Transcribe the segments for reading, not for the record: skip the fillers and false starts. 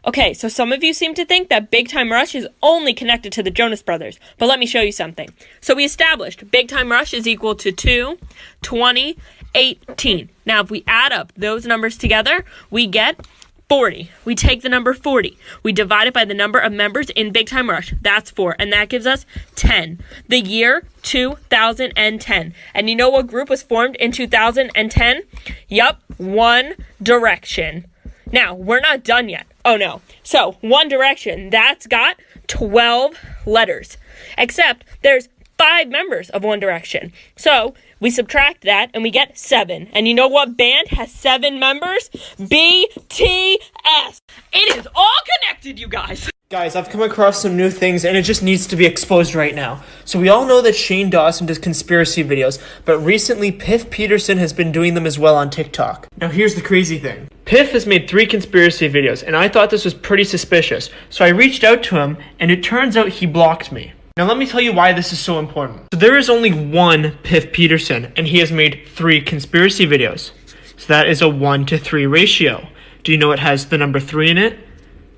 Okay, so some of you seem to think that Big Time Rush is only connected to the Jonas Brothers, but let me show you something. So we established Big Time Rush is equal to 2, 20, 18. Now, if we add up those numbers together, we get 40. We take the number 40. We divide it by the number of members in Big Time Rush. That's 4, and that gives us 10. The year, 2010. And you know what group was formed in 2010? Yup, One Direction. Now, we're not done yet. Oh, no. So, One Direction, that's got 12 letters. Except, there's 5 members of One Direction. So, we subtract that, and we get 7. And you know what band has 7 members? BTS. It is all connected, you guys. Guys, I've come across some new things, and it just needs to be exposed right now. So we all know that Shane Dawson does conspiracy videos, but recently Piff Peterson has been doing them as well on TikTok. Now here's the crazy thing. Piff has made 3 conspiracy videos, and I thought this was pretty suspicious. So I reached out to him, and it turns out he blocked me. Now let me tell you why this is so important. So there is only one Piff Peterson, and he has made 3 conspiracy videos. So that is a 1-to-3 ratio. Do you know it has the number 3 in it?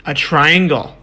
A triangle.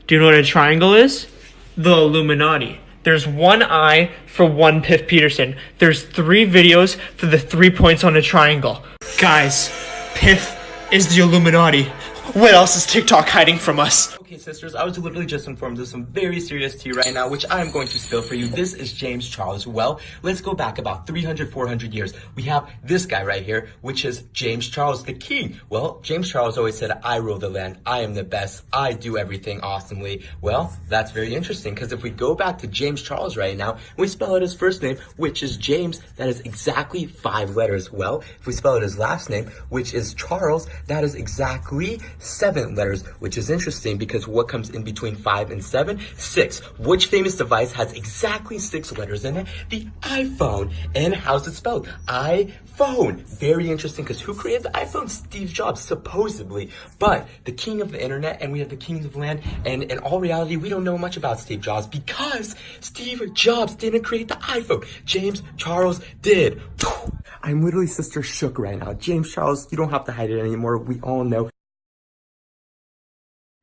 Do you know what a triangle is? The Illuminati. There's 1 eye for 1 Piff Peterson. There's 3 videos for the 3 points on a triangle. Guys, Piff is the Illuminati. What else is TikTok hiding from us? Okay, sisters, I was literally just informed of some very serious tea right now, which I'm going to spill for you. This is James Charles. Well, let's go back about 300, 400 years. We have this guy right here, which is James Charles, the king. Well, James Charles always said, I rule the land. I am the best. I do everything awesomely. Well, that's very interesting, because if we go back to James Charles right now, we spell out his first name, which is James, that is exactly 5 letters. Well, if we spell out his last name, which is Charles, that is exactly 7 letters, which is interesting because what comes in between 5 and 7? 6. Which famous device has exactly 6 letters in it? The iPhone. And how's it spelled? iPhone. Very interesting, because who created the iPhone? Steve Jobs, supposedly. But the king of the internet, and we have the kings of land, and in all reality, we don't know much about Steve Jobs because Steve Jobs didn't create the iPhone. James Charles did. I'm literally sister shook right now. James Charles, you don't have to hide it anymore. We all know.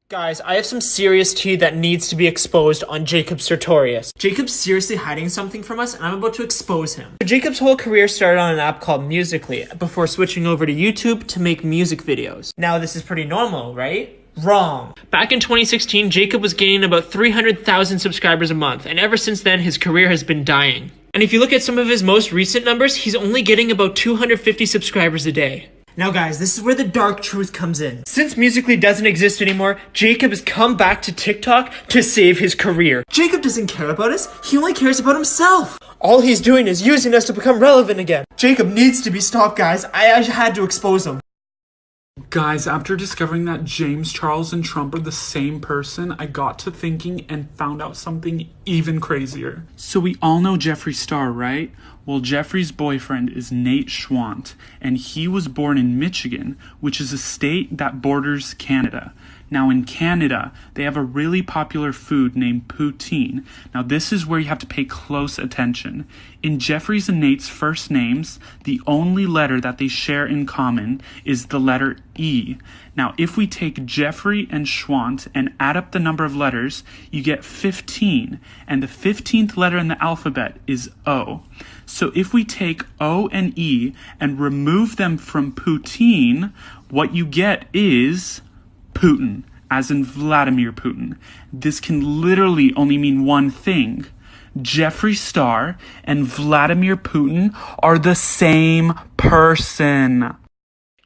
Guys, I have some serious tea that needs to be exposed on Jacob Sartorius. Jacob's seriously hiding something from us, and I'm about to expose him. So Jacob's whole career started on an app called Musical.ly before switching over to YouTube to make music videos. Now this is pretty normal, right? Wrong. Back in 2016, Jacob was gaining about 300,000 subscribers a month, and ever since then, his career has been dying. And if you look at some of his most recent numbers, he's only getting about 250 subscribers a day. Now guys, this is where the dark truth comes in. Since Musical.ly doesn't exist anymore, Jacob has come back to TikTok to save his career. Jacob doesn't care about us, he only cares about himself. All he's doing is using us to become relevant again. Jacob needs to be stopped, guys. I had to expose him. Guys, after discovering that James Charles and Trump are the same person, I got to thinking and found out something even crazier. So we all know Jeffree Star, right? Well, Jeffree's boyfriend is Nate Schwandt, and he was born in Michigan, which is a state that borders Canada. Now in Canada, they have a really popular food named poutine. Now this is where you have to pay close attention. In Jeffree's and Nate's first names, the only letter that they share in common is the letter E. Now if we take Jeffree and Schwandt and add up the number of letters, you get 15, and the 15th letter in the alphabet is O. So if we take O and E and remove them from poutine, what you get is Putin, as in Vladimir Putin. This can literally only mean one thing. Jeffree Star and Vladimir Putin are the same person.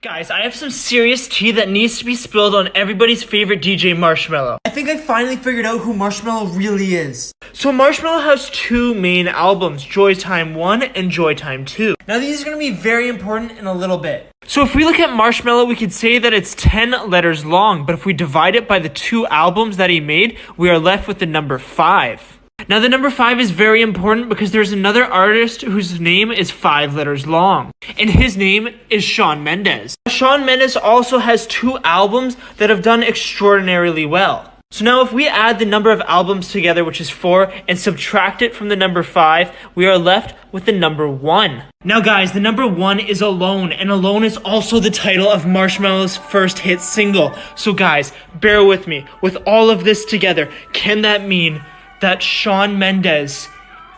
Guys, I have some serious tea that needs to be spilled on everybody's favorite DJ, Marshmello. I think I finally figured out who Marshmello really is. So Marshmello has 2 main albums, Joytime 1 and Joytime 2. Now these are going to be very important in a little bit. So if we look at Marshmello, we could say that it's 10 letters long, but if we divide it by the 2 albums that he made, we are left with the number 5. Now the number 5 is very important because there's another artist whose name is 5 letters long, and his name is Shawn Mendes. Shawn Mendes also has 2 albums that have done extraordinarily well. So now if we add the number of albums together, which is 4, and subtract it from the number 5, we are left with the number 1. Now guys, the number 1 is Alone, and Alone is also the title of Marshmello's first hit single. So guys, bear with me. With all of this together, can that mean that Shawn Mendes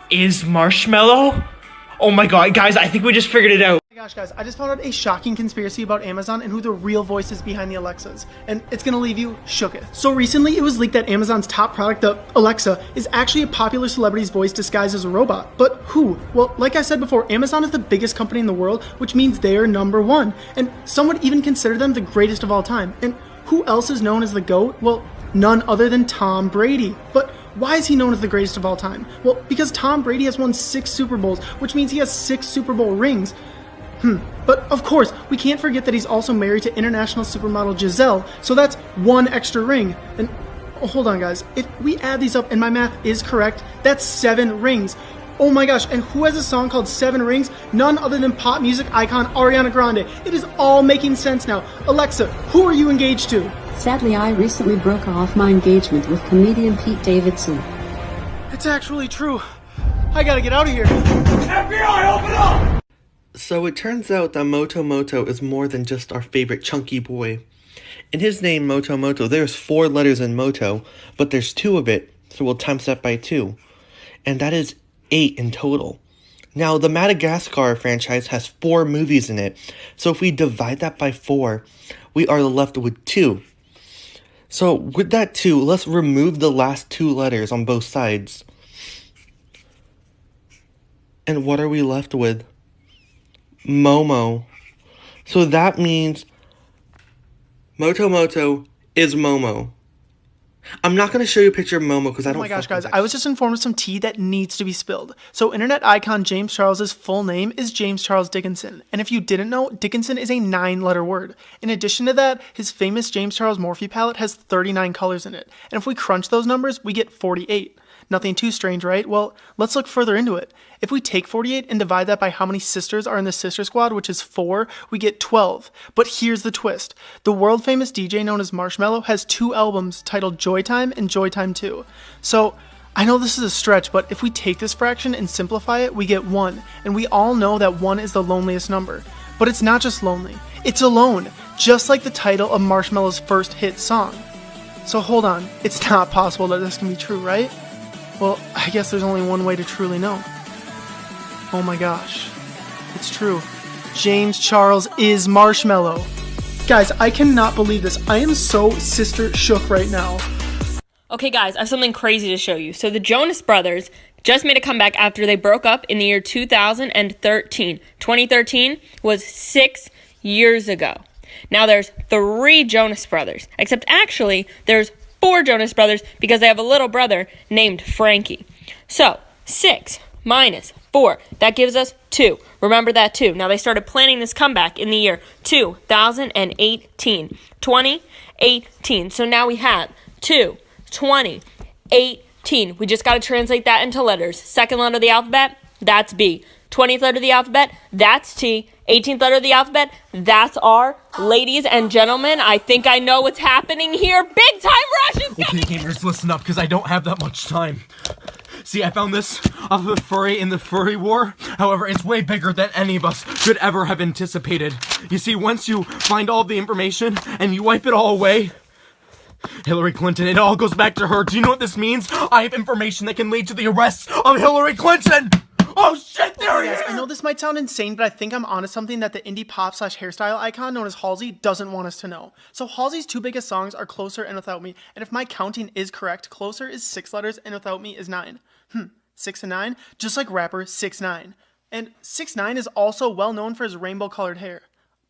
is Marshmello? Oh my god, guys, I think we just figured it out. Oh my gosh, guys, I just found out a shocking conspiracy about Amazon and who the real voice is behind the Alexas, and it's gonna leave you shooketh. So recently, it was leaked that Amazon's top product, the Alexa, is actually a popular celebrity's voice disguised as a robot. But who? Well, like I said before, Amazon is the biggest company in the world, which means they are number 1, and some would even consider them the greatest of all time. And who else is known as the GOAT? Well, none other than Tom Brady. But why is he known as the greatest of all time? Well, because Tom Brady has won 6 Super Bowls, which means he has 6 Super Bowl rings. But of course, we can't forget that he's also married to international supermodel Giselle, so that's 1 extra ring. And hold on guys, if we add these up and my math is correct, that's 7 rings. Oh my gosh, and who has a song called 7 Rings? None other than pop music icon Ariana Grande. It is all making sense now. Alexa, who are you engaged to? Sadly, I recently broke off my engagement with comedian Pete Davidson. It's actually true. I gotta get out of here. FBI, open up! So it turns out that Moto Moto is more than just our favorite chunky boy. In his name, Moto Moto, there's 4 letters in Moto, but there's 2 of it, so we'll times that by 2. And that is 8 in total. Now, the Madagascar franchise has 4 movies in it, so if we divide that by 4, we are left with 2. So with that 2, let's remove the last 2 letters on both sides. And what are we left with? Momo. So that means Moto Moto is Momo. I'm not going to show you a picture of Momo because I don't. Oh my gosh, guys, I was just informed of some tea that needs to be spilled. So internet icon James Charles's full name is James Charles Dickinson. And if you didn't know, Dickinson is a 9-letter word. In addition to that, his famous James Charles Morphe palette has 39 colors in it. And if we crunch those numbers, we get 48. Nothing too strange, right? Well, let's look further into it. If we take 48 and divide that by how many sisters are in the sister squad, which is 4, we get 12. But here's the twist. The world famous DJ known as Marshmello has 2 albums titled Joytime and Joytime 2. So, I know this is a stretch, but if we take this fraction and simplify it, we get 1. And we all know that 1 is the loneliest number. But it's not just lonely. It's alone. Just like the title of Marshmello's first hit song. So hold on. It's not possible that this can be true, right? Well, I guess there's only one way to truly know. Oh my gosh. It's true. James Charles is Marshmello. Guys, I cannot believe this. I am so sister shook right now. Okay guys, I have something crazy to show you. So the Jonas Brothers just made a comeback after they broke up in the year 2013. 2013 was 6 years ago. Now there's 3 Jonas Brothers, except actually there's 4 Jonas Brothers because they have a little brother named Frankie. So 6 minus 4, that gives us 2. Remember that 2. Now they started planning this comeback in the year 2018. 2018. So now we have 2, 20, 18. We just got to translate that into letters. Second letter of the alphabet, that's B. 20th letter of the alphabet, that's T. 18th letter of the alphabet, that's R. Ladies and gentlemen, I think I know what's happening here. Big time rush is coming! Okay, gamers, listen up, because I don't have that much time. See, I found this off of a furry in the furry war. However, it's way bigger than any of us could ever have anticipated. You see, once you find all the information and you wipe it all away, Hillary Clinton, it all goes back to her. Do you know what this means? I have information that can lead to the arrest of Hillary Clinton! Oh shit, there he is! I know this might sound insane, but I think I'm onto something that the indie pop / hairstyle icon known as Halsey doesn't want us to know. So Halsey's 2 biggest songs are Closer and Without Me, and if my counting is correct, Closer is 6 letters and Without Me is 9. 6 and 9, just like rapper 6ix9ine. And 6ix9ine is also well known for his rainbow colored hair.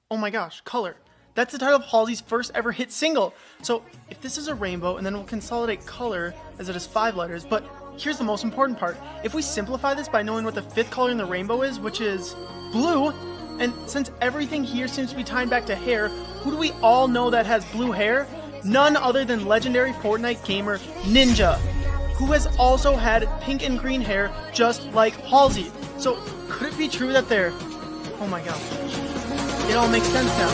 Oh my gosh, color. That's the title of Halsey's first ever hit single. So if this is a rainbow, and then we'll consolidate color as it is 5 letters, but here's the most important part. If we simplify this by knowing what the 5th color in the rainbow is, which is blue, and since everything here seems to be tying back to hair, who do we all know that has blue hair? None other than legendary Fortnite gamer Ninja, who has also had pink and green hair just like Halsey. So could it be true that they're... Oh my gosh. It all makes sense now.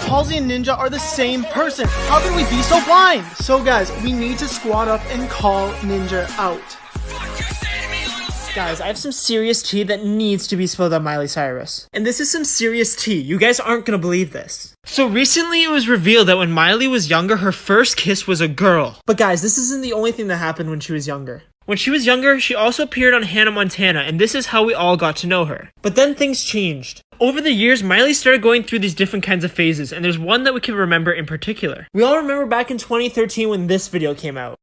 Halsey and Ninja are the same person. How can we be so blind? So guys, we need to squad up and call Ninja out. Guys, I have some serious tea that needs to be spilled on Miley Cyrus. And this is some serious tea. You guys aren't gonna believe this. So recently it was revealed that when Miley was younger, her first kiss was a girl. But guys, this isn't the only thing that happened when she was younger. When she was younger, she also appeared on Hannah Montana, and this is how we all got to know her. But then things changed. Over the years, Miley started going through these different kinds of phases, and there's one that we can remember in particular. We all remember back in 2013 when this video came out.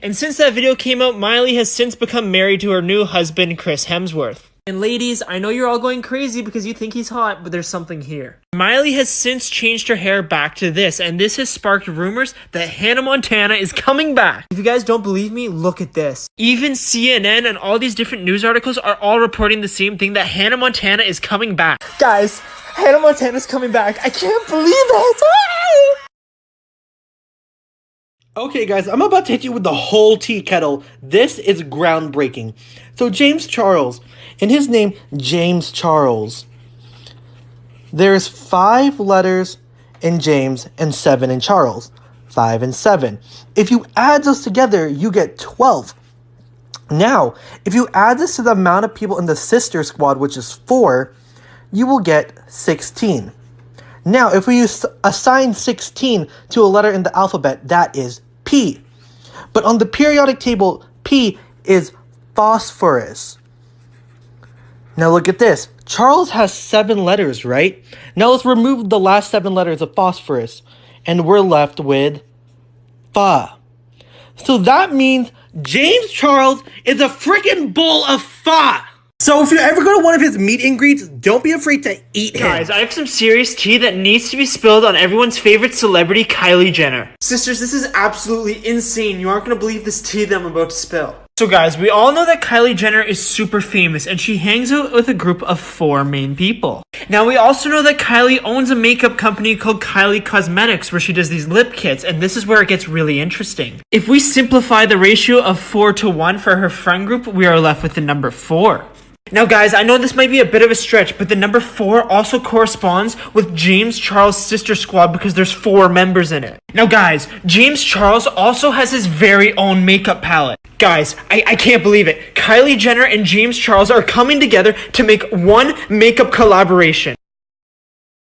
And since that video came out, Miley has since become married to her new husband, Chris Hemsworth. And ladies, I know you're all going crazy because you think he's hot, but there's something here. Miley has since changed her hair back to this, and this has sparked rumors that Hannah Montana is coming back. If you guys don't believe me, look at this. Even CNN and all these different news articles are all reporting the same thing, that Hannah Montana is coming back. Guys, Hannah Montana's coming back. I can't believe it. Okay, guys, I'm about to hit you with the whole tea kettle. This is groundbreaking. So James Charles, in his name, James Charles, there's 5 letters in James and 7 in Charles. 5 and 7. If you add those together, you get 12. Now, if you add this to the amount of people in the sister squad, which is 4, you will get 16. Now, if we assign 16 to a letter in the alphabet, that is P. But on the periodic table, P is phosphorus. Now look at this. Charles has 7 letters, right? Now let's remove the last 7 letters of phosphorus, and we're left with Fa. So that means James Charles is a freaking bowl of Fa. So if you ever go to one of his meet and greets, don't be afraid to eat him. Guys, I have some serious tea that needs to be spilled on everyone's favorite celebrity, Kylie Jenner. Sisters, this is absolutely insane. You aren't going to believe this tea that I'm about to spill. So guys, we all know that Kylie Jenner is super famous and she hangs out with a group of 4 main people. Now we also know that Kylie owns a makeup company called Kylie Cosmetics where she does these lip kits, and this is where it gets really interesting. If we simplify the ratio of 4 to 1 for her friend group, we are left with the number 4. Now guys, I know this might be a bit of a stretch, but the number 4 also corresponds with James Charles' sister squad because there's 4 members in it. Now guys, James Charles also has his very own makeup palette. Guys, I can't believe it. Kylie Jenner and James Charles are coming together to make one makeup collaboration.